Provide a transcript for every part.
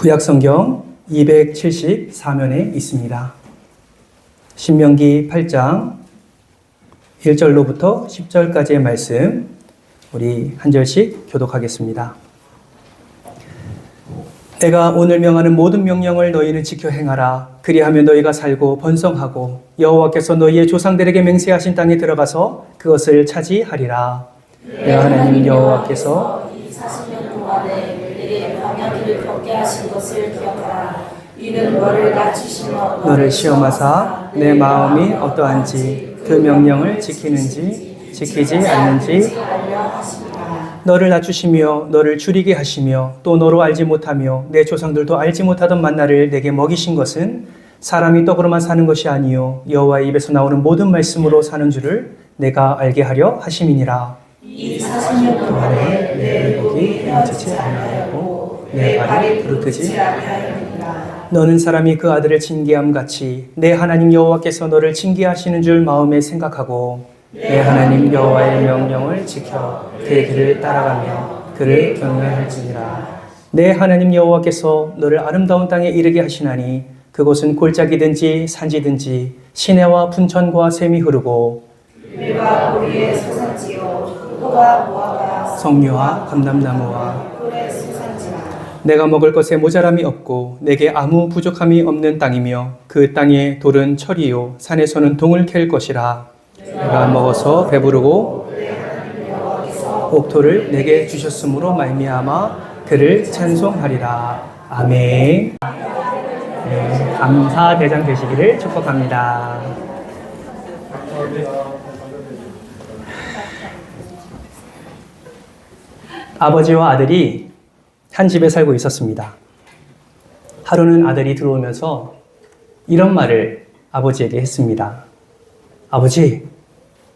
구약성경 274면에 있습니다. 신명기 8장 1절로부터 10절까지의 말씀 우리 한 절씩 교독하겠습니다. 내가 오늘 명하는 모든 명령을 너희는 지켜 행하라. 그리하면 너희가 살고 번성하고 여호와께서 너희의 조상들에게 맹세하신 땅에 들어가서 그것을 차지하리라. 내 하나님 여호와께서 이 40년 동안에 너희에게 광야길을 걷게 하신 것을 기억하라. 이는 너를 낮추시며 너를 시험하사 내 마음이 어떠한지 그 명령을 지키는지 지키지 않는지 알려 하십니다. 너를 낮추시며 너를 줄이게 하시며 또 너로 알지 못하며 내 조상들도 알지 못하던 만나를 내게 먹이신 것은 사람이 떡으로만 사는 것이 아니요 여호와의 입에서 나오는 모든 말씀으로 사는 줄을 내가 알게 하려 하심이니라. 이 40년 동안에 내 목이 헤어지지 아니하였고 내 발이 부르트지 아니하였느니라. 너는 사람이 그 아들을 징계함 같이 내 하나님 여호와께서 너를 징계하시는 줄 마음에 생각하고 내 하나님 여호와의 명령을 지켜 그의 길을 따라가며 그를 경외할지니라. 내 하나님 여호와께서 너를 아름다운 땅에 이르게 하시나니 그곳은 골짜기든지 산지든지 시내와 분천과 샘이 흐르고 우리가 우리의 소산지요 포도와 무화과 석류와 감람나무와 꿀의 소산지라. 내가 먹을 것에 모자람이 없고 내게 아무 부족함이 없는 땅이며 그 땅의 돌은 철이요 산에서는 동을 캘 것이라. 내가 먹어서 배부르고 옥토를 내게 주셨으므로 말미암아 그를 찬송하리라. 아멘. 네, 감사 대장 되시기를 축복합니다. 아버지와 아들이 한 집에 살고 있었습니다. 하루는 아들이 들어오면서 이런 말을 아버지에게 했습니다. 아버지,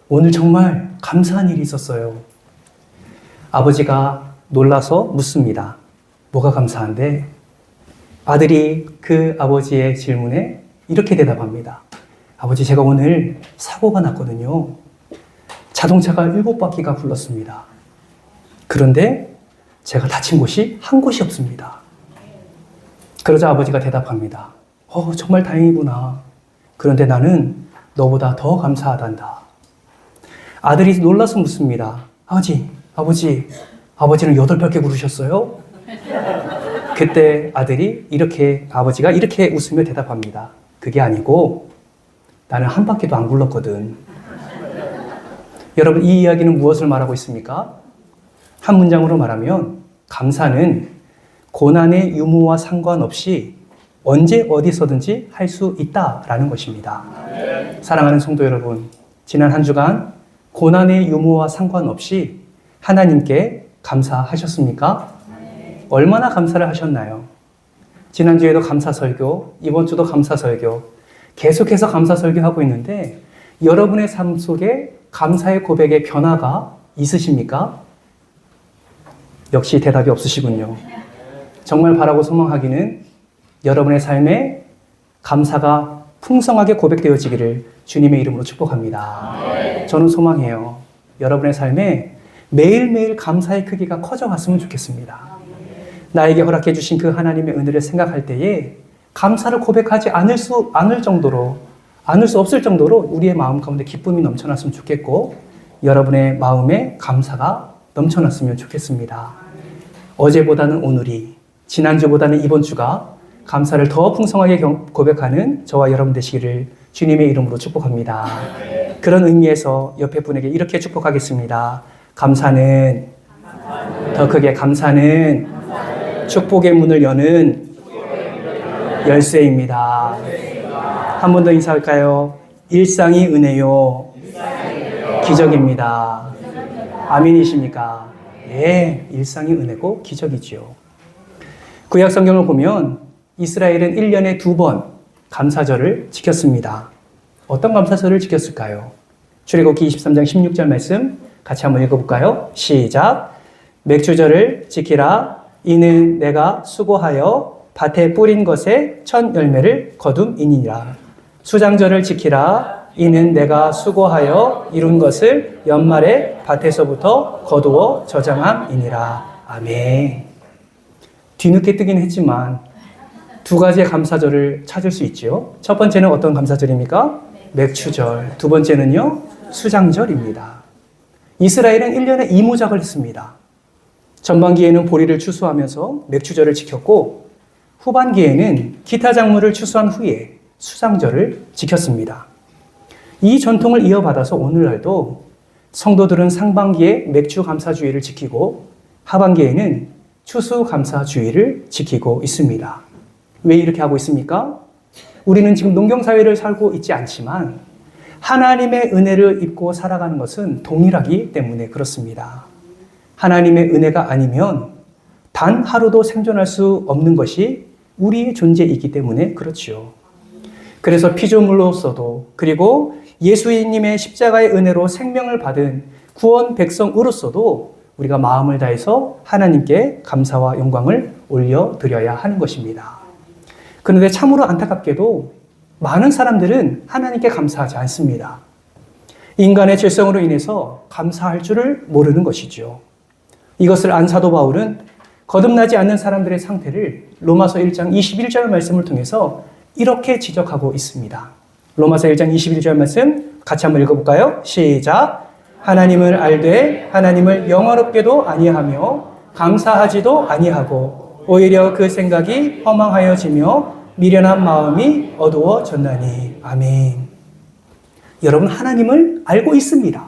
오늘 정말 감사한 일이 있었어요. 아버지가 놀라서 묻습니다. 뭐가 감사한데? 아들이 그 아버지의 질문에 이렇게 대답합니다. 아버지, 제가 오늘 사고가 났거든요. 자동차가 7바퀴가 굴렀습니다. 그런데 제가 다친 곳이 한 곳이 없습니다. 그러자 아버지가 대답합니다. 정말 다행이구나. 그런데 나는 너보다 더 감사하단다. 아들이 놀라서 묻습니다. 아버지는 8바퀴 구르셨어요? 그때 아버지가 이렇게 웃으며 대답합니다. 그게 아니고 나는 한 바퀴도 안 굴렀거든. 여러분, 이 이야기는 무엇을 말하고 있습니까? 한 문장으로 말하면 감사는 고난의 유무와 상관없이 언제 어디서든지 할 수 있다라는 것입니다. 사랑하는 성도 여러분, 지난 한 주간 고난의 유무와 상관없이 하나님께 감사하셨습니까? 얼마나 감사를 하셨나요? 지난주에도 감사설교, 이번 주도 감사설교, 계속해서 감사설교하고 있는데 여러분의 삶 속에 감사의 고백의 변화가 있으십니까? 역시 대답이 없으시군요. 정말 바라고 소망하기는 여러분의 삶에 감사가 풍성하게 고백되어지기를 주님의 이름으로 축복합니다. 저는 소망해요. 여러분의 삶에 매일매일 감사의 크기가 커져갔으면 좋겠습니다. 나에게 허락해 주신 그 하나님의 은혜를 생각할 때에 감사를 고백하지 않을 수 없을 정도로 우리의 마음 가운데 기쁨이 넘쳐났으면 좋겠고 여러분의 마음에 감사가 넘쳐났으면 좋겠습니다. 어제보다는 오늘이, 지난주보다는 이번 주가 감사를 더 풍성하게 고백하는 저와 여러분 되시기를 주님의 이름으로 축복합니다. 그런 의미에서 옆에 분에게 이렇게 축복하겠습니다. 감사는 더 크게 감사는 축복의 문을 여는 열쇠입니다. 한 번 더 인사할까요? 일상이 은혜요. 기적입니다. 아멘이십니까? 네, 일상이 은혜고 기적이지요. 구약 성경을 보면 이스라엘은 1년에 2번 감사절을 지켰습니다. 어떤 감사절을 지켰을까요? 출애굽기 23장 16절 말씀 같이 한번 읽어볼까요? 시작. 맥주절을 지키라. 이는 내가 수고하여 밭에 뿌린 것에 첫 열매를 거둠이니라. 수장절을 지키라. 이는 내가 수고하여 이룬 것을 연말에 밭에서부터 거두어 저장함이니라. 아멘. 뒤늦게 뜨긴 했지만 두 가지의 감사절을 찾을 수 있지요. 첫 번째는 어떤 감사절입니까? 맥추절. 두 번째는요, 수장절입니다. 이스라엘은 1년에 이모작을 했습니다. 전반기에는 보리를 추수하면서 맥추절을 지켰고 후반기에는 기타 작물을 추수한 후에 수장절을 지켰습니다. 이 전통을 이어받아서 오늘날도 성도들은 상반기에 맥주 감사주의를 지키고 하반기에는 추수 감사주의를 지키고 있습니다. 왜 이렇게 하고 있습니까? 우리는 지금 농경사회를 살고 있지 않지만 하나님의 은혜를 입고 살아가는 것은 동일하기 때문에 그렇습니다. 하나님의 은혜가 아니면 단 하루도 생존할 수 없는 것이 우리의 존재이기 때문에 그렇지요. 그래서 피조물로서도 그리고 예수님의 십자가의 은혜로 생명을 받은 구원 백성으로서도 우리가 마음을 다해서 하나님께 감사와 영광을 올려드려야 하는 것입니다. 그런데 참으로 안타깝게도 많은 사람들은 하나님께 감사하지 않습니다. 인간의 죄성으로 인해서 감사할 줄을 모르는 것이죠. 이것을 안 사도 바울은 거듭나지 않는 사람들의 상태를 로마서 1장 21절 말씀을 통해서 이렇게 지적하고 있습니다. 로마서 1장 21절 말씀 같이 한번 읽어볼까요? 시작! 하나님을 알되 하나님을 영화롭게도 아니하며 감사하지도 아니하고 오히려 그 생각이 허망하여지며 미련한 마음이 어두워졌나니. 아멘. 여러분, 하나님을 알고 있습니다.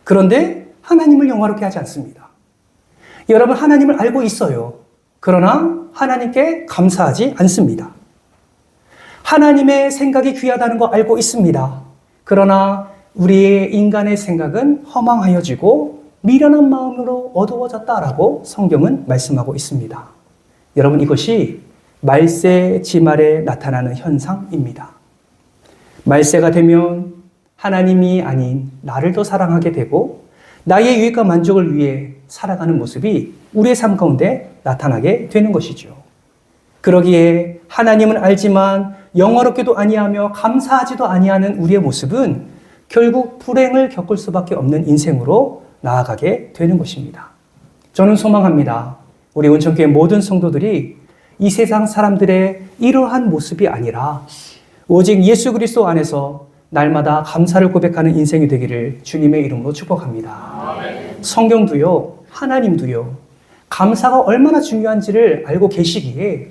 그런데 하나님을 영화롭게 하지 않습니다. 여러분, 하나님을 알고 있어요. 그러나 하나님께 감사하지 않습니다. 하나님의 생각이 귀하다는 거 알고 있습니다. 그러나 우리의 인간의 생각은 허망하여지고 미련한 마음으로 어두워졌다라고 성경은 말씀하고 있습니다. 여러분, 이것이 말세 지말에 나타나는 현상입니다. 말세가 되면 하나님이 아닌 나를 더 사랑하게 되고 나의 유익과 만족을 위해 살아가는 모습이 우리의 삶 가운데 나타나게 되는 것이죠. 그러기에 하나님은 알지만 영화롭게도 아니하며 감사하지도 아니하는 우리의 모습은 결국 불행을 겪을 수밖에 없는 인생으로 나아가게 되는 것입니다. 저는 소망합니다. 우리 온천교회 모든 성도들이 이 세상 사람들의 이러한 모습이 아니라 오직 예수 그리스도 안에서 날마다 감사를 고백하는 인생이 되기를 주님의 이름으로 축복합니다. 성경도요, 하나님도요, 감사가 얼마나 중요한지를 알고 계시기에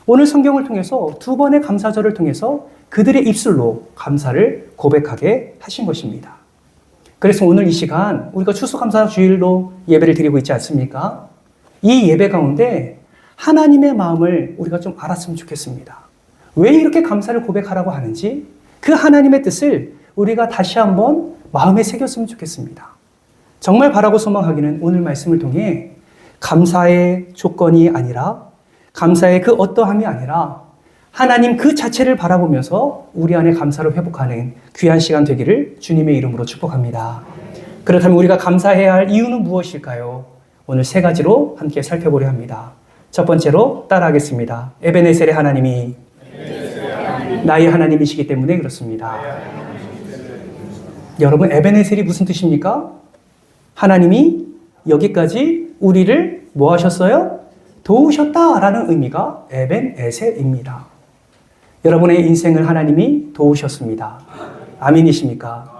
오늘 성경을 통해서 두 번의 감사절을 통해서 그들의 입술로 감사를 고백하게 하신 것입니다. 그래서 오늘 이 시간 우리가 추수감사 주일로 예배를 드리고 있지 않습니까? 이 예배 가운데 하나님의 마음을 우리가 좀 알았으면 좋겠습니다. 왜 이렇게 감사를 고백하라고 하는지 그 하나님의 뜻을 우리가 다시 한번 마음에 새겼으면 좋겠습니다. 정말 바라고 소망하기는 오늘 말씀을 통해 감사의 조건이 아니라 감사의 그 어떠함이 아니라 하나님 그 자체를 바라보면서 우리 안에 감사를 회복하는 귀한 시간 되기를 주님의 이름으로 축복합니다. 그렇다면 우리가 감사해야 할 이유는 무엇일까요? 오늘 세 가지로 함께 살펴보려 합니다. 첫 번째로 따라하겠습니다. 에베네셀의 하나님이 나의 하나님이시기 때문에 그렇습니다. 여러분, 에베네셀이 무슨 뜻입니까? 하나님이 여기까지 우리를 뭐 하셨어요? 도우셨다라는 의미가 에벤에셀입니다. 여러분의 인생을 하나님이 도우셨습니다. 아멘이십니까?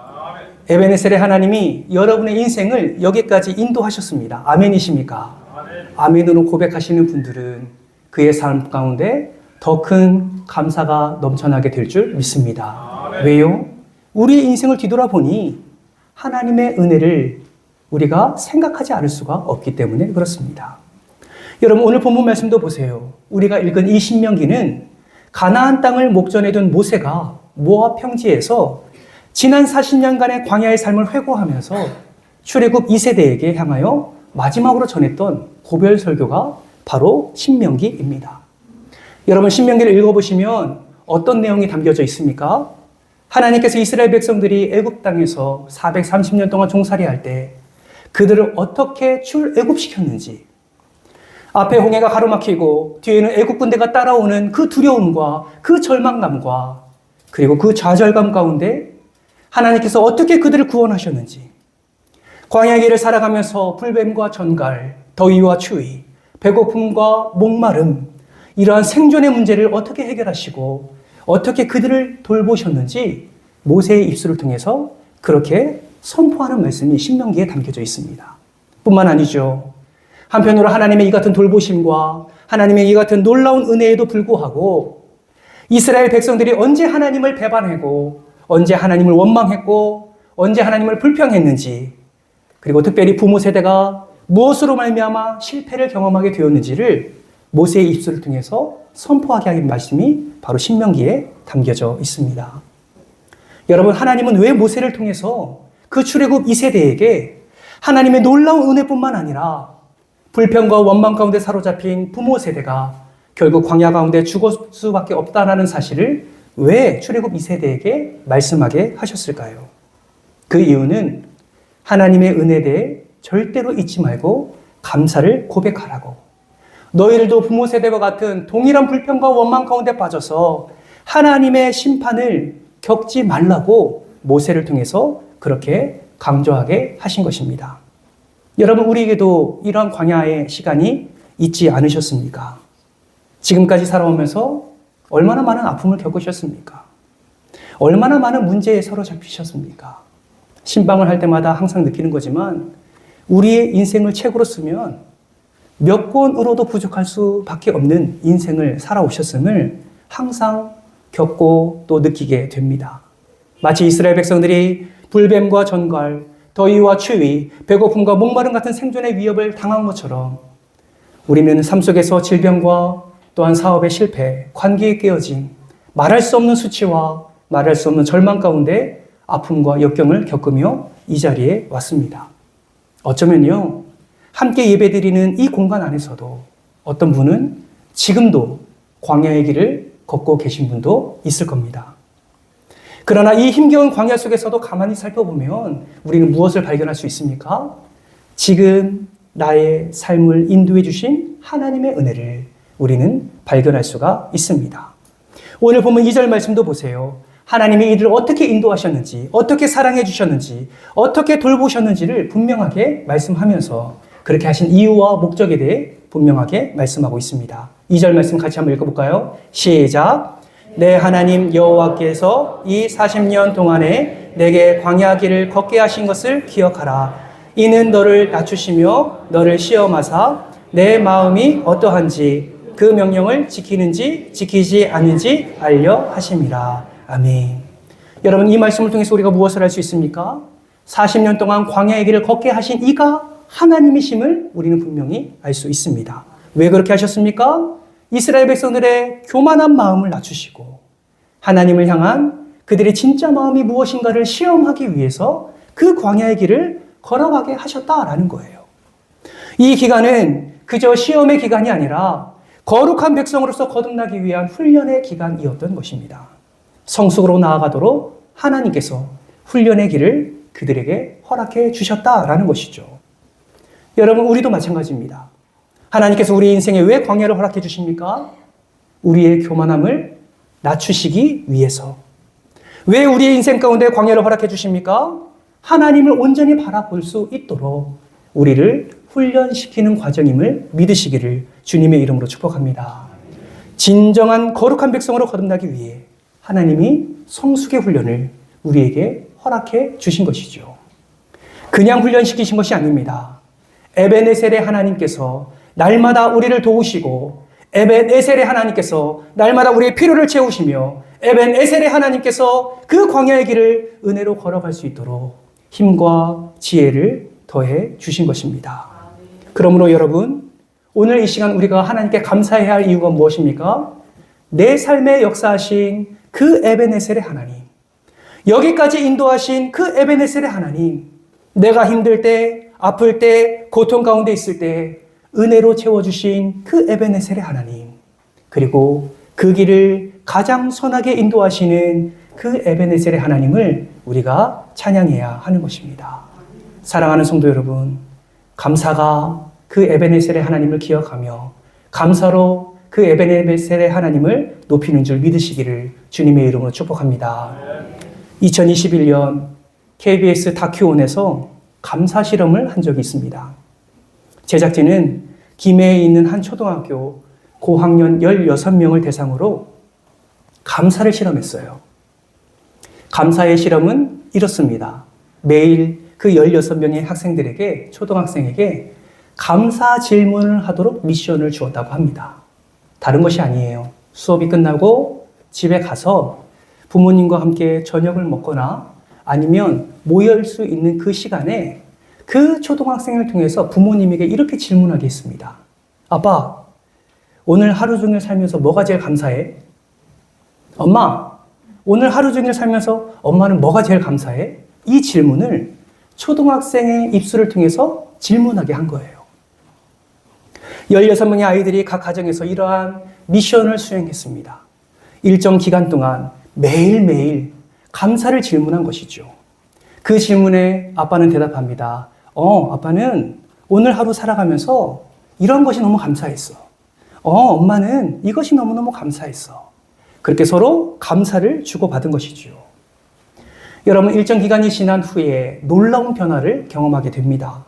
에베네셀의 하나님이 여러분의 인생을 여기까지 인도하셨습니다. 아멘이십니까? 아멘으로 고백하시는 분들은 그의 삶 가운데 더 큰 감사가 넘쳐나게 될 줄 믿습니다. 왜요? 우리의 인생을 뒤돌아보니 하나님의 은혜를 우리가 생각하지 않을 수가 없기 때문에 그렇습니다. 여러분, 오늘 본문 말씀도 보세요. 우리가 읽은 이 신명기는 가나안 땅을 목전에 둔 모세가 모압 평지에서 지난 40년간의 광야의 삶을 회고하면서 출애굽 2세대에게 향하여 마지막으로 전했던 고별 설교가 바로 신명기입니다. 여러분, 신명기를 읽어보시면 어떤 내용이 담겨져 있습니까? 하나님께서 이스라엘 백성들이 애굽 땅에서 430년 동안 종살이할 때 그들을 어떻게 출애굽시켰는지, 앞에 홍해가 가로막히고 뒤에는 애굽 군대가 따라오는 그 두려움과 그 절망감과 그리고 그 좌절감 가운데 하나님께서 어떻게 그들을 구원하셨는지, 광야의 길을 살아가면서 불뱀과 전갈, 더위와 추위, 배고픔과 목마름, 이러한 생존의 문제를 어떻게 해결하시고 어떻게 그들을 돌보셨는지 모세의 입술을 통해서 그렇게 선포하는 말씀이 신명기에 담겨져 있습니다. 뿐만 아니죠. 한편으로 하나님의 이 같은 돌보심과 하나님의 이 같은 놀라운 은혜에도 불구하고 이스라엘 백성들이 언제 하나님을 배반하고 언제 하나님을 원망했고 언제 하나님을 불평했는지, 그리고 특별히 부모 세대가 무엇으로 말미암아 실패를 경험하게 되었는지를 모세의 입술을 통해서 선포하게 하는 말씀이 바로 신명기에 담겨져 있습니다. 여러분, 하나님은 왜 모세를 통해서 그 출애굽 2세대에게 하나님의 놀라운 은혜뿐만 아니라 불평과 원망 가운데 사로잡힌 부모 세대가 결국 광야 가운데 죽을 수밖에 없다라는 사실을 왜 출애굽 2세대에게 말씀하게 하셨을까요? 그 이유는 하나님의 은혜에 대해 절대로 잊지 말고 감사를 고백하라고, 너희들도 부모 세대와 같은 동일한 불평과 원망 가운데 빠져서 하나님의 심판을 겪지 말라고 모세를 통해서 그렇게 강조하게 하신 것입니다. 여러분, 우리에게도 이러한 광야의 시간이 있지 않으셨습니까? 지금까지 살아오면서 얼마나 많은 아픔을 겪으셨습니까? 얼마나 많은 문제에 사로잡히셨습니까? 신방을 할 때마다 항상 느끼는 거지만 우리의 인생을 책으로 쓰면 몇 권으로도 부족할 수밖에 없는 인생을 살아오셨음을 항상 겪고 또 느끼게 됩니다. 마치 이스라엘 백성들이 불뱀과 전갈, 더위와 추위, 배고픔과 목마름 같은 생존의 위협을 당한 것처럼 우리는 삶 속에서 질병과 또한 사업의 실패, 관계의 깨어짐, 말할 수 없는 수치와 말할 수 없는 절망 가운데 아픔과 역경을 겪으며 이 자리에 왔습니다. 어쩌면요, 함께 예배드리는 이 공간 안에서도 어떤 분은 지금도 광야의 길을 걷고 계신 분도 있을 겁니다. 그러나 이 힘겨운 광야 속에서도 가만히 살펴보면 우리는 무엇을 발견할 수 있습니까? 지금 나의 삶을 인도해 주신 하나님의 은혜를 우리는 발견할 수가 있습니다. 오늘 보면 2절 말씀도 보세요. 하나님이 이들을 어떻게 인도하셨는지, 어떻게 사랑해 주셨는지, 어떻게 돌보셨는지를 분명하게 말씀하면서 그렇게 하신 이유와 목적에 대해 분명하게 말씀하고 있습니다. 2절 말씀 같이 한번 읽어볼까요? 시작! 내 하나님 여호와께서 이 40년 동안에 내게 광야 길을 걷게 하신 것을 기억하라. 이는 너를 낮추시며 너를 시험하사 내 마음이 어떠한지 그 명령을 지키는지 지키지 않는지 알려 하심이라. 아멘. 여러분, 이 말씀을 통해서 우리가 무엇을 할 수 있습니까? 40년 동안 광야의 길을 걷게 하신 이가 하나님이심을 우리는 분명히 알 수 있습니다. 왜 그렇게 하셨습니까? 이스라엘 백성들의 교만한 마음을 낮추시고 하나님을 향한 그들의 진짜 마음이 무엇인가를 시험하기 위해서 그 광야의 길을 걸어가게 하셨다라는 거예요. 이 기간은 그저 시험의 기간이 아니라 거룩한 백성으로서 거듭나기 위한 훈련의 기간이었던 것입니다. 성숙으로 나아가도록 하나님께서 훈련의 길을 그들에게 허락해 주셨다라는 것이죠. 여러분, 우리도 마찬가지입니다. 하나님께서 우리 인생에 왜 광야를 허락해 주십니까? 우리의 교만함을 낮추시기 위해서. 왜 우리의 인생 가운데 광야를 허락해 주십니까? 하나님을 온전히 바라볼 수 있도록 우리를 훈련시키는 과정임을 믿으시기를 주님의 이름으로 축복합니다. 진정한 거룩한 백성으로 거듭나기 위해 하나님이 성숙의 훈련을 우리에게 허락해 주신 것이죠. 그냥 훈련시키신 것이 아닙니다. 에베네셀의 하나님께서 날마다 우리를 도우시고 에벤에셀의 하나님께서 날마다 우리의 필요를 채우시며 에벤에셀의 하나님께서 그 광야의 길을 은혜로 걸어갈 수 있도록 힘과 지혜를 더해 주신 것입니다. 그러므로 여러분, 오늘 이 시간 우리가 하나님께 감사해야 할 이유가 무엇입니까? 내 삶에 역사하신 그 에베네셀의 하나님, 여기까지 인도하신 그 에베네셀의 하나님, 내가 힘들 때, 아플 때, 고통 가운데 있을 때 은혜로 채워주신 그 에베네셀의 하나님, 그리고 그 길을 가장 선하게 인도하시는 그 에베네셀의 하나님을 우리가 찬양해야 하는 것입니다. 사랑하는 성도 여러분, 감사가 그 에베네셀의 하나님을 기억하며 감사로 그 에베네셀의 하나님을 높이는 줄 믿으시기를 주님의 이름으로 축복합니다. 2021년 KBS 다큐온에서 감사 실험을 한 적이 있습니다. 제작진은 김해에 있는 한 초등학교 고학년 16명을 대상으로 감사를 실험했어요. 감사의 실험은 이렇습니다. 매일 그 16명의 학생들에게, 초등학생에게 감사 질문을 하도록 미션을 주었다고 합니다. 다른 것이 아니에요. 수업이 끝나고 집에 가서 부모님과 함께 저녁을 먹거나 아니면 모일 수 있는 그 시간에 그 초등학생을 통해서 부모님에게 이렇게 질문하게 했습니다. 아빠, 오늘 하루 종일 살면서 뭐가 제일 감사해? 엄마, 오늘 하루 종일 살면서 엄마는 뭐가 제일 감사해? 이 질문을 초등학생의 입술을 통해서 질문하게 한 거예요. 16명의 아이들이 각 가정에서 이러한 미션을 수행했습니다. 일정 기간 동안 매일매일 감사를 질문한 것이죠. 그 질문에 아빠는 대답합니다. 아빠는 오늘 하루 살아가면서 이런 것이 너무 감사했어. 엄마는 이것이 너무너무 감사했어. 그렇게 서로 감사를 주고받은 것이죠. 여러분, 일정 기간이 지난 후에 놀라운 변화를 경험하게 됩니다.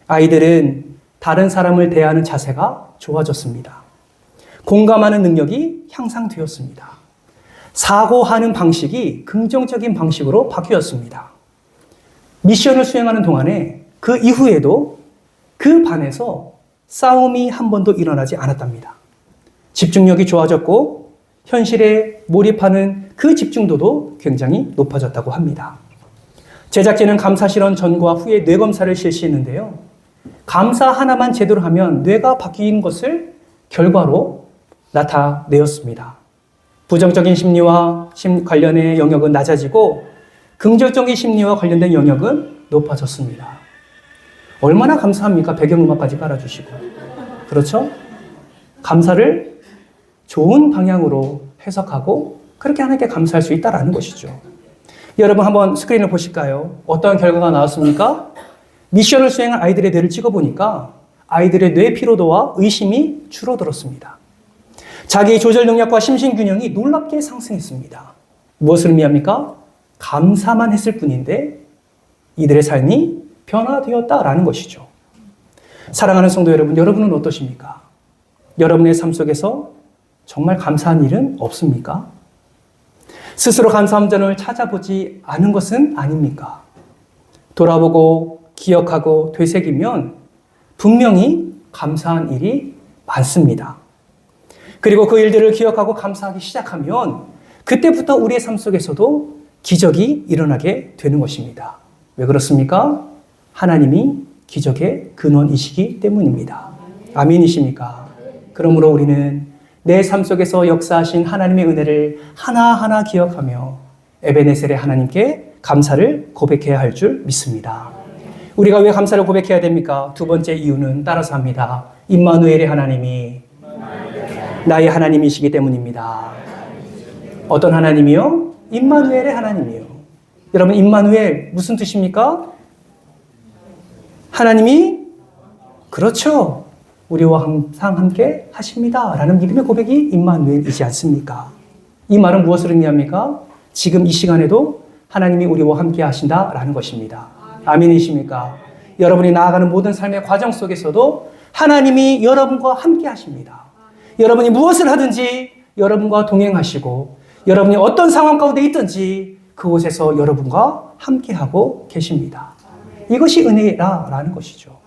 아이들은 다른 사람을 대하는 자세가 좋아졌습니다. 공감하는 능력이 향상되었습니다. 사고하는 방식이 긍정적인 방식으로 바뀌었습니다. 미션을 수행하는 동안에 그 이후에도 그 반에서 싸움이 한 번도 일어나지 않았답니다. 집중력이 좋아졌고 현실에 몰입하는 그 집중도도 굉장히 높아졌다고 합니다. 제작진은 감사 실험 전과 후에 뇌 검사를 실시했는데요. 감사 하나만 제대로 하면 뇌가 바뀌는 것을 결과로 나타내었습니다. 부정적인 심리와 관련의 영역은 낮아지고 긍정적인 심리와 관련된 영역은 높아졌습니다. 얼마나 감사합니까? 배경음악까지 깔아주시고. 그렇죠? 감사를 좋은 방향으로 해석하고 그렇게 하나님께 감사할 수 있다는 것이죠. 여러분 한번 스크린을 보실까요? 어떠한 결과가 나왔습니까? 미션을 수행한 아이들의 뇌를 찍어보니까 아이들의 뇌 피로도와 의심이 줄어들었습니다. 자기 조절 능력과 심신균형이 놀랍게 상승했습니다. 무엇을 의미합니까? 감사만 했을 뿐인데 이들의 삶이 변화되었다라는 것이죠. 사랑하는 성도 여러분, 여러분은 어떠십니까? 여러분의 삶 속에서 정말 감사한 일은 없습니까? 스스로 감사한 점을 찾아보지 않은 것은 아닙니까? 돌아보고 기억하고 되새기면 분명히 감사한 일이 많습니다. 그리고 그 일들을 기억하고 감사하기 시작하면 그때부터 우리의 삶 속에서도 기적이 일어나게 되는 것입니다. 왜 그렇습니까? 하나님이 기적의 근원이시기 때문입니다. 아멘이십니까? 그러므로 우리는 내 삶 속에서 역사하신 하나님의 은혜를 하나하나 기억하며 에베네셀의 하나님께 감사를 고백해야 할 줄 믿습니다. 우리가 왜 감사를 고백해야 됩니까? 두 번째 이유는 따라서 합니다. 임마누엘의 하나님이 나의 하나님이시기 때문입니다. 어떤 하나님이요? 임마누엘의 하나님이요. 여러분, 임마누엘 무슨 뜻입니까? 하나님이 그렇죠. 우리와 항상 함께 하십니다. 라는 믿음의 고백이 임마누엘이지 않습니까? 이 말은 무엇을 의미합니까? 지금 이 시간에도 하나님이 우리와 함께 하신다라는 것입니다. 아멘이십니까? 여러분이 나아가는 모든 삶의 과정 속에서도 하나님이 여러분과 함께 하십니다. 여러분이 무엇을 하든지 여러분과 동행하시고 여러분이 어떤 상황 가운데 있든지 그곳에서 여러분과 함께하고 계십니다. 이것이 은혜라는 것이죠.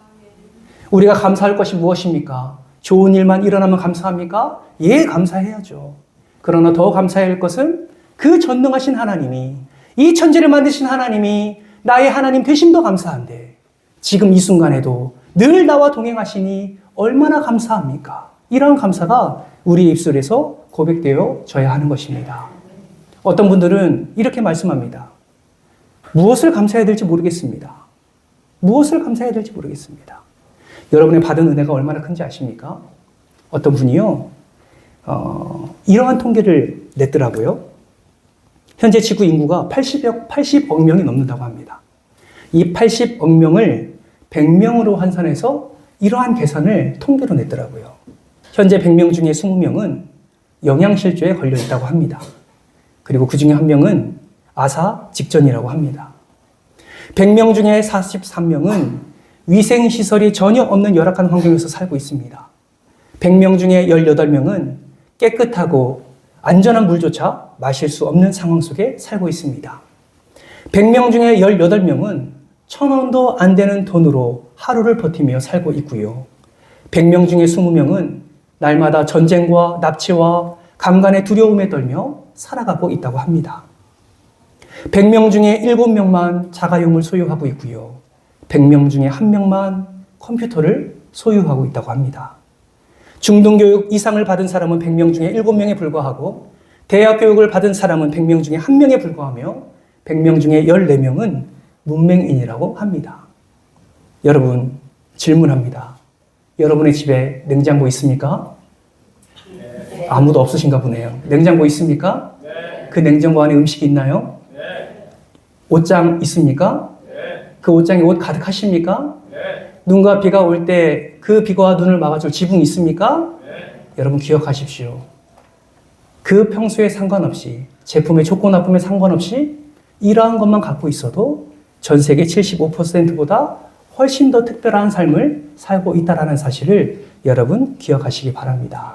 우리가 감사할 것이 무엇입니까? 좋은 일만 일어나면 감사합니까? 예, 감사해야죠. 그러나 더 감사해야 할 것은 그 전능하신 하나님이, 이 천지를 만드신 하나님이 나의 하나님 되심도 감사한데 지금 이 순간에도 늘 나와 동행하시니 얼마나 감사합니까? 이런 감사가 우리 입술에서 고백되어져야 하는 것입니다. 어떤 분들은 이렇게 말씀합니다. 무엇을 감사해야 될지 모르겠습니다. 무엇을 감사해야 될지 모르겠습니다. 여러분의 받은 은혜가 얼마나 큰지 아십니까? 어떤 분이요, 이러한 통계를 냈더라고요. 현재 지구 인구가 80억 명이 넘는다고 합니다. 이 80억 명을 100명으로 환산해서 이러한 계산을 통계로 냈더라고요. 현재 100명 중에 20명은 영양실조에 걸려 있다고 합니다. 그리고 그 중에 한 명은 아사 직전이라고 합니다. 100명 중에 43명은 위생시설이 전혀 없는 열악한 환경에서 살고 있습니다. 100명 중에 18명은 깨끗하고 안전한 물조차 마실 수 없는 상황 속에 살고 있습니다. 100명 중에 18명은 1,000원도 안 되는 돈으로 하루를 버티며 살고 있고요. 100명 중에 20명은 날마다 전쟁과 납치와 강간의 두려움에 떨며 살아가고 있다고 합니다. 100명 중에 7명만 자가용을 소유하고 있고요. 100명 중에 1명만 컴퓨터를 소유하고 있다고 합니다. 중등교육 이상을 받은 사람은 100명 중에 7명에 불과하고 대학 교육을 받은 사람은 100명 중에 1명에 불과하며 100명 중에 14명은 문맹인이라고 합니다. 여러분, 질문합니다. 여러분의 집에 냉장고 있습니까? 네. 아무도 없으신가 보네요. 냉장고 있습니까? 네. 그 냉장고 안에 음식이 있나요? 네. 옷장 있습니까? 네. 그 옷장에 옷 가득하십니까? 네. 눈과 비가 올 때 그 비가 눈을 막아줄 지붕 있습니까? 네. 여러분 기억하십시오. 그 평소에 상관없이 제품의 좋고 나쁨에 상관없이 이러한 것만 갖고 있어도 전 세계 75%보다 훨씬 더 특별한 삶을 살고 있다는 사실을 여러분 기억하시기 바랍니다.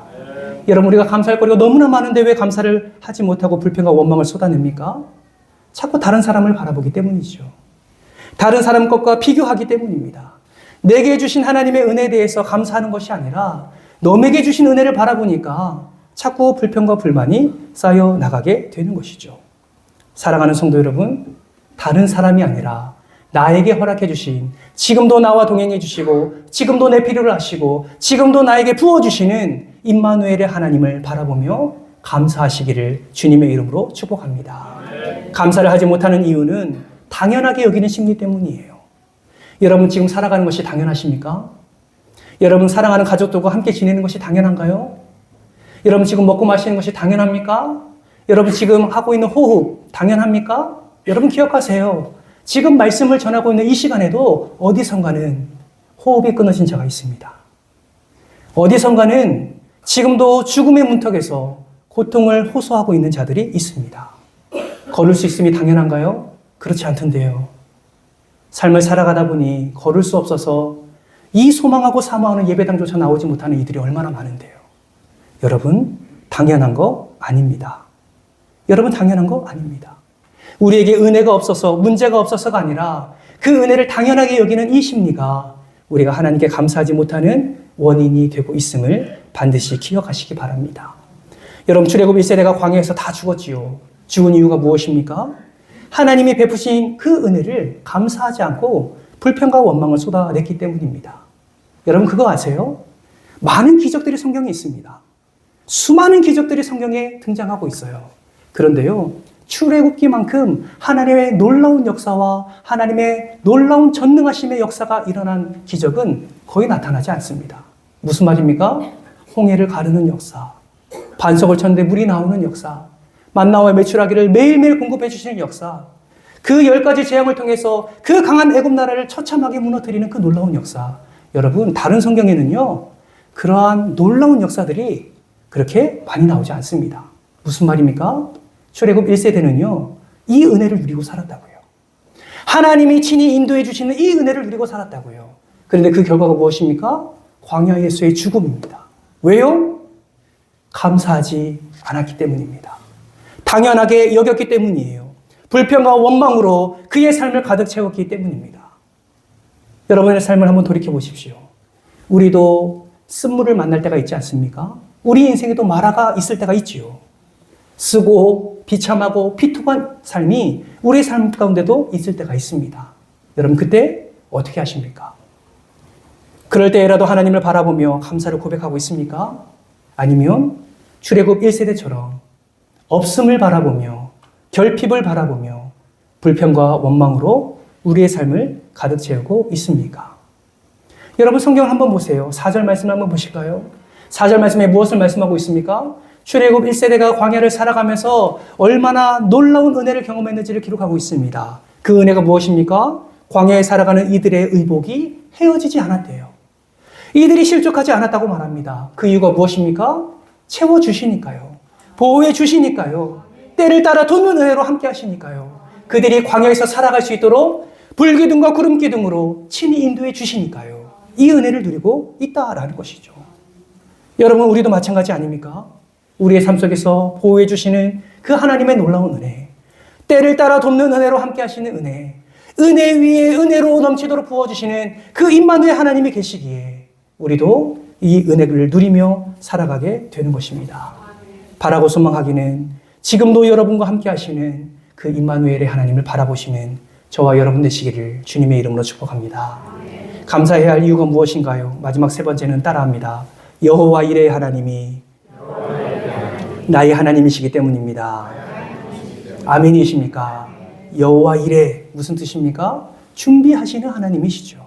여러분 우리가 감사할 거리가 너무나 많은데 왜 감사를 하지 못하고 불평과 원망을 쏟아냅니까? 자꾸 다른 사람을 바라보기 때문이죠. 다른 사람 것과 비교하기 때문입니다. 내게 주신 하나님의 은혜에 대해서 감사하는 것이 아니라 남에게 주신 은혜를 바라보니까 자꾸 불평과 불만이 쌓여 나가게 되는 것이죠. 사랑하는 성도 여러분, 다른 사람이 아니라 나에게 허락해 주신, 지금도 나와 동행해 주시고 지금도 내 필요를 아시고 지금도 나에게 부어주시는 임마누엘의 하나님을 바라보며 감사하시기를 주님의 이름으로 축복합니다. 감사를 하지 못하는 이유는 당연하게 여기는 심리 때문이에요. 여러분 지금 살아가는 것이 당연하십니까? 여러분 사랑하는 가족들과 함께 지내는 것이 당연한가요? 여러분 지금 먹고 마시는 것이 당연합니까? 여러분 지금 하고 있는 호흡 당연합니까? 여러분 기억하세요. 지금 말씀을 전하고 있는 이 시간에도 어디선가는 호흡이 끊어진 자가 있습니다. 어디선가는 지금도 죽음의 문턱에서 고통을 호소하고 있는 자들이 있습니다. 걸을 수 있음이 당연한가요? 그렇지 않던데요. 삶을 살아가다 보니 걸을 수 없어서 이 소망하고 사모하는 예배당조차 나오지 못하는 이들이 얼마나 많은데요. 여러분, 당연한 거 아닙니다. 여러분, 당연한 거 아닙니다. 우리에게 은혜가 없어서, 문제가 없어서가 아니라 그 은혜를 당연하게 여기는 이 심리가 우리가 하나님께 감사하지 못하는 원인이 되고 있음을 반드시 기억하시기 바랍니다. 여러분, 출애굽 1세대가 광야에서 다 죽었지요. 죽은 이유가 무엇입니까? 하나님이 베푸신 그 은혜를 감사하지 않고 불평과 원망을 쏟아냈기 때문입니다. 여러분 그거 아세요? 많은 기적들이 성경에 있습니다. 수많은 기적들이 성경에 등장하고 있어요. 그런데요, 출애굽기만큼 하나님의 놀라운 역사와 하나님의 놀라운 전능하심의 역사가 일어난 기적은 거의 나타나지 않습니다. 무슨 말입니까? 홍해를 가르는 역사, 반석을 쳤는데 물이 나오는 역사, 만나와 메추라기를 매일매일 공급해 주시는 역사, 그 10가지 재앙을 통해서 그 강한 애굽 나라를 처참하게 무너뜨리는 그 놀라운 역사. 여러분 다른 성경에는요 그러한 놀라운 역사들이 그렇게 많이 나오지 않습니다. 무슨 말입니까? 출애굽 1세대는요 이 은혜를 누리고 살았다고요. 하나님이 친히 인도해 주시는 이 은혜를 누리고 살았다고요. 그런데 그 결과가 무엇입니까? 광야에서의 죽음입니다. 왜요? 감사하지 않았기 때문입니다. 당연하게 여겼기 때문이에요. 불평과 원망으로 그의 삶을 가득 채웠기 때문입니다. 여러분의 삶을 한번 돌이켜 보십시오. 우리도 쓴물을 만날 때가 있지 않습니까? 우리 인생에도 마라가 있을 때가 있지요. 쓰고 비참하고 비통한 삶이 우리 삶 가운데도 있을 때가 있습니다. 여러분 그때 어떻게 하십니까? 그럴 때라도 하나님을 바라보며 감사를 고백하고 있습니까? 아니면 출애굽 1세대처럼 없음을 바라보며 결핍을 바라보며 불평과 원망으로 우리의 삶을 가득 채우고 있습니까? 여러분 성경을 한번 보세요. 4절 말씀을 한번 보실까요? 4절 말씀에 무엇을 말씀하고 있습니까? 출애굽 1세대가 광야를 살아가면서 얼마나 놀라운 은혜를 경험했는지를 기록하고 있습니다. 그 은혜가 무엇입니까? 광야에 살아가는 이들의 의복이 헤어지지 않았대요. 이들이 실족하지 않았다고 말합니다. 그 이유가 무엇입니까? 채워주시니까요. 보호해 주시니까요. 때를 따라 돕는 은혜로 함께 하시니까요. 그들이 광야에서 살아갈 수 있도록 불기둥과 구름기둥으로 친히 인도해 주시니까요. 이 은혜를 누리고 있다라는 것이죠. 여러분, 우리도 마찬가지 아닙니까? 우리의 삶 속에서 보호해 주시는 그 하나님의 놀라운 은혜, 때를 따라 돕는 은혜로 함께 하시는 은혜, 은혜 위에 은혜로 넘치도록 부어주시는 그 임마누엘 하나님이 계시기에 우리도 이 은혜를 누리며 살아가게 되는 것입니다. 바라고 소망하기는 지금도 여러분과 함께 하시는 그 임마누엘의 하나님을 바라보시는 저와 여러분 되시기를 주님의 이름으로 축복합니다. 감사해야 할 이유가 무엇인가요? 마지막 세 번째는 따라합니다. 여호와 이레의 하나님이 나의 하나님이시기 때문입니다. 아멘이십니까? 여호와 이레 무슨 뜻입니까? 준비하시는 하나님이시죠.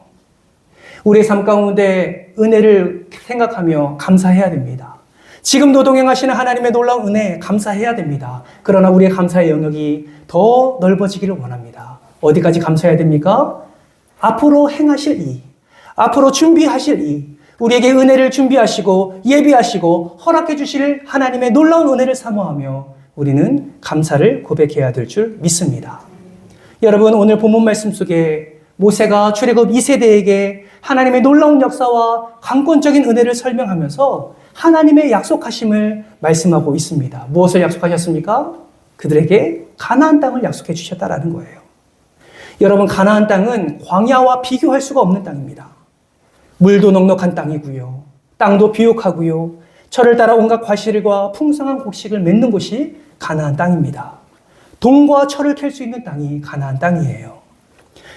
우리의 삶 가운데 은혜를 생각하며 감사해야 됩니다. 지금도 동행하시는 하나님의 놀라운 은혜 감사해야 됩니다. 그러나 우리의 감사의 영역이 더 넓어지기를 원합니다. 어디까지 감사해야 됩니까? 앞으로 행하실 이, 앞으로 준비하실 이, 우리에게 은혜를 준비하시고 예비하시고 허락해 주실 하나님의 놀라운 은혜를 사모하며 우리는 감사를 고백해야 될 줄 믿습니다. 여러분, 오늘 본문 말씀 속에 모세가 출애굽 2세대에게 하나님의 놀라운 역사와 강권적인 은혜를 설명하면서 하나님의 약속하심을 말씀하고 있습니다. 무엇을 약속하셨습니까? 그들에게 가나안 땅을 약속해 주셨다라는 거예요. 여러분, 가나안 땅은 광야와 비교할 수가 없는 땅입니다. 물도 넉넉한 땅이고요. 땅도 비옥하고요. 철을 따라 온갖 과실과 풍성한 곡식을 맺는 곳이 가나안 땅입니다. 동과 철을 캘 수 있는 땅이 가나안 땅이에요.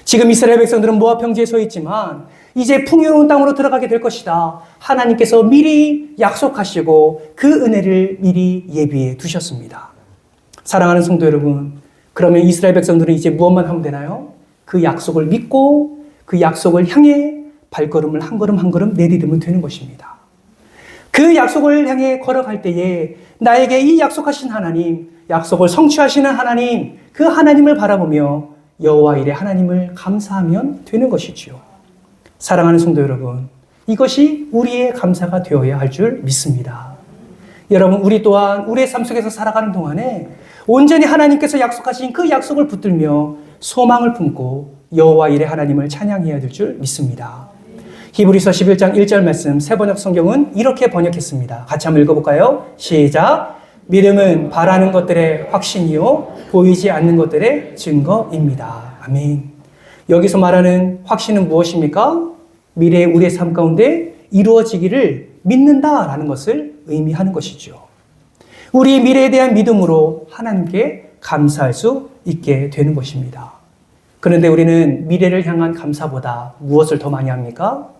지금 이스라엘 백성들은 모압 평지에 서 있지만 이제 풍요로운 땅으로 들어가게 될 것이다. 하나님께서 미리 약속하시고 그 은혜를 미리 예비해 두셨습니다. 사랑하는 성도 여러분, 그러면 이스라엘 백성들은 이제 무엇만 하면 되나요? 그 약속을 믿고 그 약속을 향해 발걸음을 한 걸음 한 걸음 내디디면 되는 것입니다. 그 약속을 향해 걸어갈 때에 나에게 이 약속하신 하나님, 약속을 성취하시는 하나님, 그 하나님을 바라보며 여호와 이레 하나님을 감사하면 되는 것이지요. 사랑하는 성도 여러분, 이것이 우리의 감사가 되어야 할 줄 믿습니다. 여러분, 우리 또한 우리의 삶 속에서 살아가는 동안에 온전히 하나님께서 약속하신 그 약속을 붙들며 소망을 품고 여호와 이레 하나님을 찬양해야 될 줄 믿습니다. 히브리서 11장 1절 말씀 새번역 성경은 이렇게 번역했습니다. 같이 한번 읽어볼까요? 시작! 믿음은 바라는 것들의 확신이요 보이지 않는 것들의 증거입니다. 아멘. 여기서 말하는 확신은 무엇입니까? 미래의 우리의 삶 가운데 이루어지기를 믿는다라는 것을 의미하는 것이죠. 우리 미래에 대한 믿음으로 하나님께 감사할 수 있게 되는 것입니다. 그런데 우리는 미래를 향한 감사보다 무엇을 더 많이 합니까?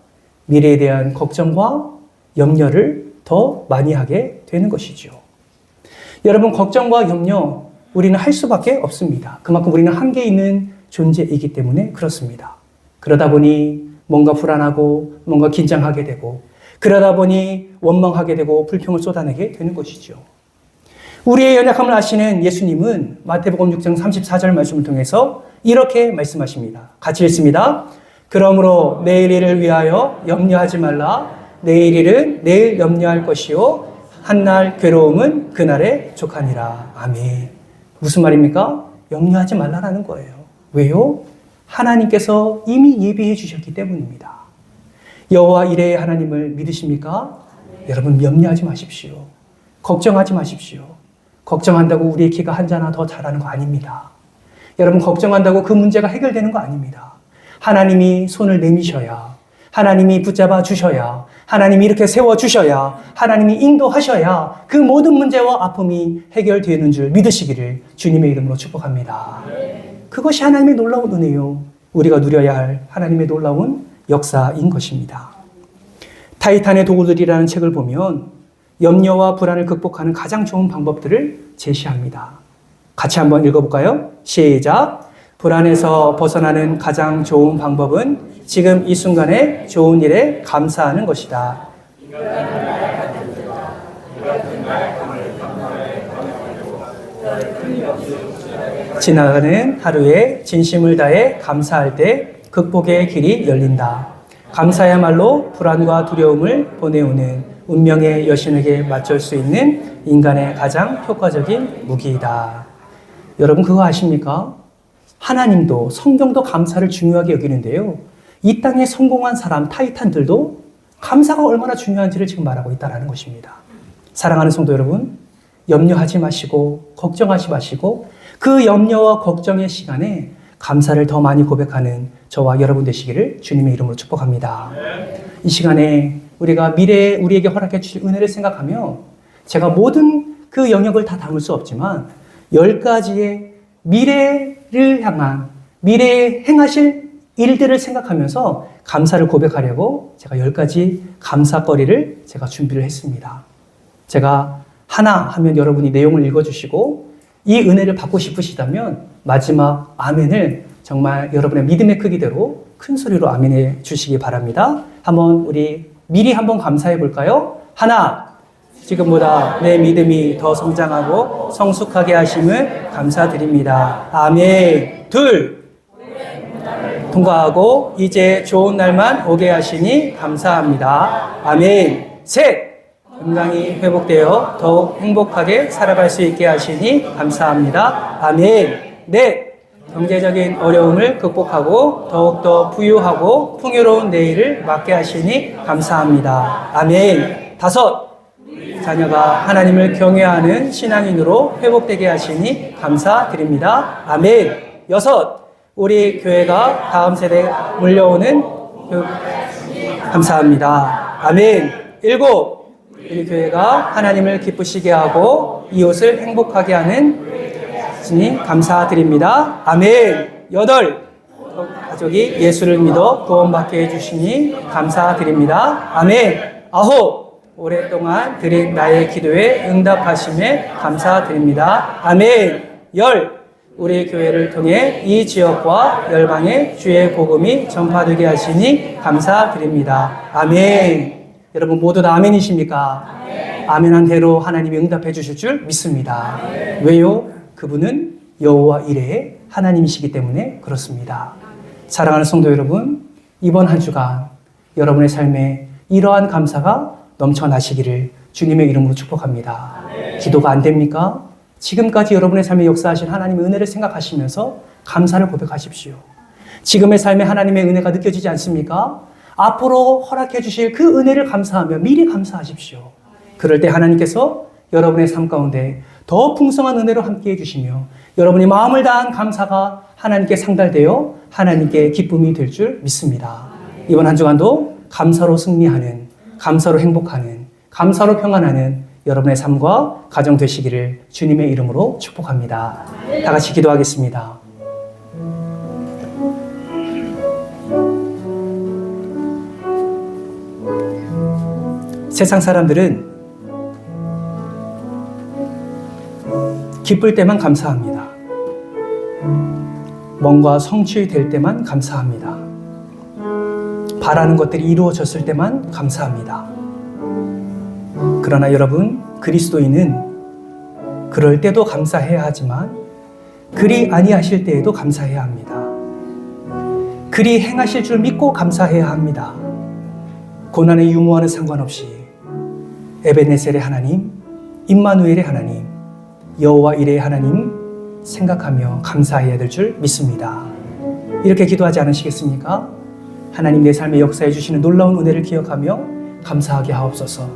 미래에 대한 걱정과 염려를 더 많이 하게 되는 것이죠. 여러분, 걱정과 염려 우리는 할 수밖에 없습니다. 그만큼 우리는 한계 있는 존재이기 때문에 그렇습니다. 그러다 보니 뭔가 불안하고 뭔가 긴장하게 되고 그러다 보니 원망하게 되고 불평을 쏟아내게 되는 것이죠. 우리의 연약함을 아시는 예수님은 마태복음 6장 34절 말씀을 통해서 이렇게 말씀하십니다. 같이 읽습니다. 그러므로 내일 일을 위하여 염려하지 말라. 내일 일은 내일 염려할 것이요 한날 괴로움은 그날에 족하니라. 아멘. 무슨 말입니까? 염려하지 말라라는 거예요. 왜요? 하나님께서 이미 예비해 주셨기 때문입니다. 여호와 이레의 하나님을 믿으십니까? 여러분, 염려하지 마십시오. 걱정하지 마십시오. 걱정한다고 우리의 키가 한 자나 더 자라는 거 아닙니다. 여러분, 걱정한다고 그 문제가 해결되는 거 아닙니다. 하나님이 손을 내미셔야, 하나님이 붙잡아 주셔야, 하나님이 이렇게 세워주셔야, 하나님이 인도하셔야 그 모든 문제와 아픔이 해결되는 줄 믿으시기를 주님의 이름으로 축복합니다. 그것이 하나님의 놀라운 은혜요. 우리가 누려야 할 하나님의 놀라운 역사인 것입니다. 타이탄의 도구들이라는 책을 보면 염려와 불안을 극복하는 가장 좋은 방법들을 제시합니다. 같이 한번 읽어볼까요? 시작! 불안에서 벗어나는 가장 좋은 방법은 지금 이 순간에 좋은 일에 감사하는 것이다. 지나가는 하루에 진심을 다해 감사할 때 극복의 길이 열린다. 감사야말로 불안과 두려움을 보내오는 운명의 여신에게 맞설 수 있는 인간의 가장 효과적인 무기이다. 여러분, 그거 아십니까? 하나님도 성경도 감사를 중요하게 여기는데요. 이 땅에 성공한 사람 타이탄들도 감사가 얼마나 중요한지를 지금 말하고 있다는 것입니다. 사랑하는 성도 여러분, 염려하지 마시고 걱정하지 마시고 그 염려와 걱정의 시간에 감사를 더 많이 고백하는 저와 여러분 되시기를 주님의 이름으로 축복합니다. 이 시간에 우리가 미래에 우리에게 허락해 주실 은혜를 생각하며 제가 모든 그 영역을 다 담을 수 없지만 10가지의 미래를 향한 미래에 행하실 일들을 생각하면서 감사를 고백하려고 제가 10가지 감사거리를 제가 준비를 했습니다. 제가 하나 하면 여러분이 내용을 읽어주시고 이 은혜를 받고 싶으시다면 마지막 아멘을 정말 여러분의 믿음의 크기대로 큰 소리로 아멘해 주시기 바랍니다. 한번 우리 미리 한번 감사해 볼까요? 하나, 지금보다 내 믿음이 더 성장하고 성숙하게 하심을 감사드립니다. 아멘. 둘, 통과하고 이제 좋은 날만 오게 하시니 감사합니다. 아멘. 셋, 건강이 회복되어 더욱 행복하게 살아갈 수 있게 하시니 감사합니다. 아멘. 넷, 경제적인 어려움을 극복하고 더욱더 부유하고 풍요로운 내일을 맞게 하시니 감사합니다. 아멘. 다섯, 자녀가 하나님을 경외하는 신앙인으로 회복되게 하시니 감사드립니다. 아멘. 여섯, 우리 교회가 다음 세대에 물려오는 감사합니다. 아멘. 일곱, 우리 교회가 하나님을 기쁘시게 하고 이웃을 행복하게 하는 주님 감사드립니다. 아멘. 여덟, 가족이 예수를 믿어 구원받게 해주시니 감사드립니다. 아멘. 아홉, 오랫동안 드린 나의 기도에 응답하심에 감사드립니다. 아멘. 열, 우리 교회를 통해 이 지역과 열방에 주의 복음이 전파되게 하시니 감사드립니다. 아멘. 여러분 모두 다 아멘이십니까? 아멘한 대로 하나님이 응답해 주실 줄 믿습니다. 왜요? 그분은 여호와 이레의 하나님이시기 때문에 그렇습니다. 사랑하는 성도 여러분, 이번 한 주간 여러분의 삶에 이러한 감사가 넘쳐나시기를 주님의 이름으로 축복합니다. 기도가 안 됩니까? 지금까지 여러분의 삶에 역사하신 하나님의 은혜를 생각하시면서 감사를 고백하십시오. 지금의 삶에 하나님의 은혜가 느껴지지 않습니까? 앞으로 허락해 주실 그 은혜를 감사하며 미리 감사하십시오. 그럴 때 하나님께서 여러분의 삶 가운데 더 풍성한 은혜로 함께 해주시며 여러분이 마음을 다한 감사가 하나님께 상달되어 하나님께 기쁨이 될 줄 믿습니다. 이번 한 주간도 감사로 승리하는, 감사로 행복하는, 감사로 평안하는 여러분의 삶과 가정 되시기를 주님의 이름으로 축복합니다. 다 같이 기도하겠습니다. 세상 사람들은 기쁠 때만 감사합니다. 뭔가 성취될 때만 감사합니다. 바라는 것들이 이루어졌을 때만 감사합니다. 그러나 여러분, 그리스도인은 그럴 때도 감사해야 하지만 그리 아니하실 때에도 감사해야 합니다. 그리 행하실 줄 믿고 감사해야 합니다. 고난의 유무와는 상관없이 에베네셀의 하나님, 임마누엘의 하나님, 여호와 이레의 하나님 생각하며 감사해야 될 줄 믿습니다. 이렇게 기도하지 않으시겠습니까? 하나님 내 삶에 역사해 주시는 놀라운 은혜를 기억하며 감사하게 하옵소서.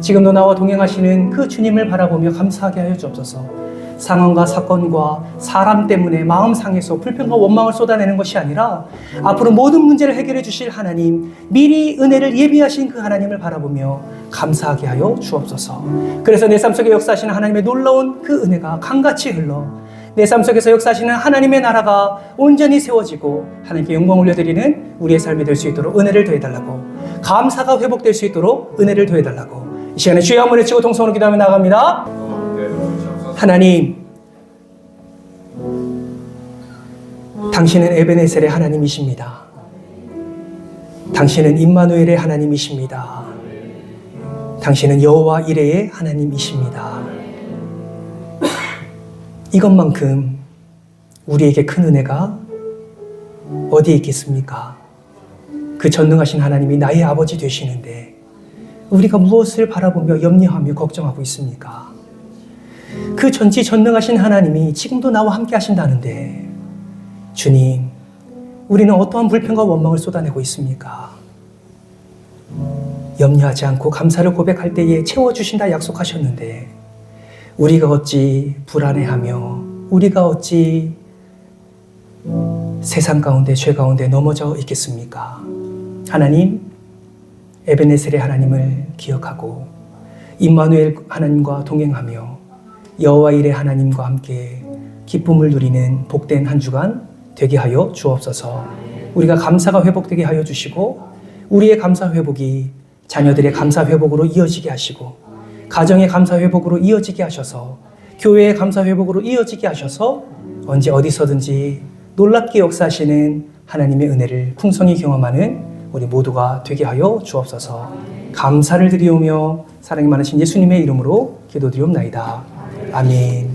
지금도 나와 동행하시는 그 주님을 바라보며 감사하게 하여 주옵소서. 상황과 사건과 사람 때문에 마음 상해서 불평과 원망을 쏟아내는 것이 아니라 앞으로 모든 문제를 해결해 주실 하나님, 미리 은혜를 예비하신 그 하나님을 바라보며 감사하게 하여 주옵소서. 그래서 내 삶 속에 역사하시는 하나님의 놀라운 그 은혜가 강같이 흘러 내 삶 속에서 역사하시는 하나님의 나라가 온전히 세워지고 하나님께 영광 올려드리는 우리의 삶이 될 수 있도록 은혜를 더해달라고, 감사가 회복될 수 있도록 은혜를 더해달라고 이 시간에 주의 한번 외치고 동성으로 기도하며 나갑니다. 하나님, 당신은 에베네셀의 하나님이십니다. 당신은 임마누엘의 하나님이십니다. 당신은 여호와 이레의 하나님이십니다. 이것만큼 우리에게 큰 은혜가 어디에 있겠습니까? 그 전능하신 하나님이 나의 아버지 되시는데 우리가 무엇을 바라보며 염려하며 걱정하고 있습니까? 그 전지전능하신 하나님이 지금도 나와 함께 하신다는데 주님, 우리는 어떠한 불평과 원망을 쏟아내고 있습니까? 염려하지 않고 감사를 고백할 때에 채워주신다 약속하셨는데 우리가 어찌 불안해하며 우리가 어찌 세상 가운데 죄 가운데 넘어져 있겠습니까? 하나님, 에베네셀의 하나님을 기억하고 임마누엘 하나님과 동행하며 여호와 일의 하나님과 함께 기쁨을 누리는 복된 한 주간 되게 하여 주옵소서. 우리가 감사가 회복되게 하여 주시고 우리의 감사 회복이 자녀들의 감사 회복으로 이어지게 하시고 가정의 감사 회복으로 이어지게 하셔서 교회의 감사 회복으로 이어지게 하셔서 언제 어디서든지 놀랍게 역사하시는 하나님의 은혜를 풍성히 경험하는 우리 모두가 되게 하여 주옵소서. 감사를 드리오며 사랑이 많으신 예수님의 이름으로 기도드리옵나이다. 아멘.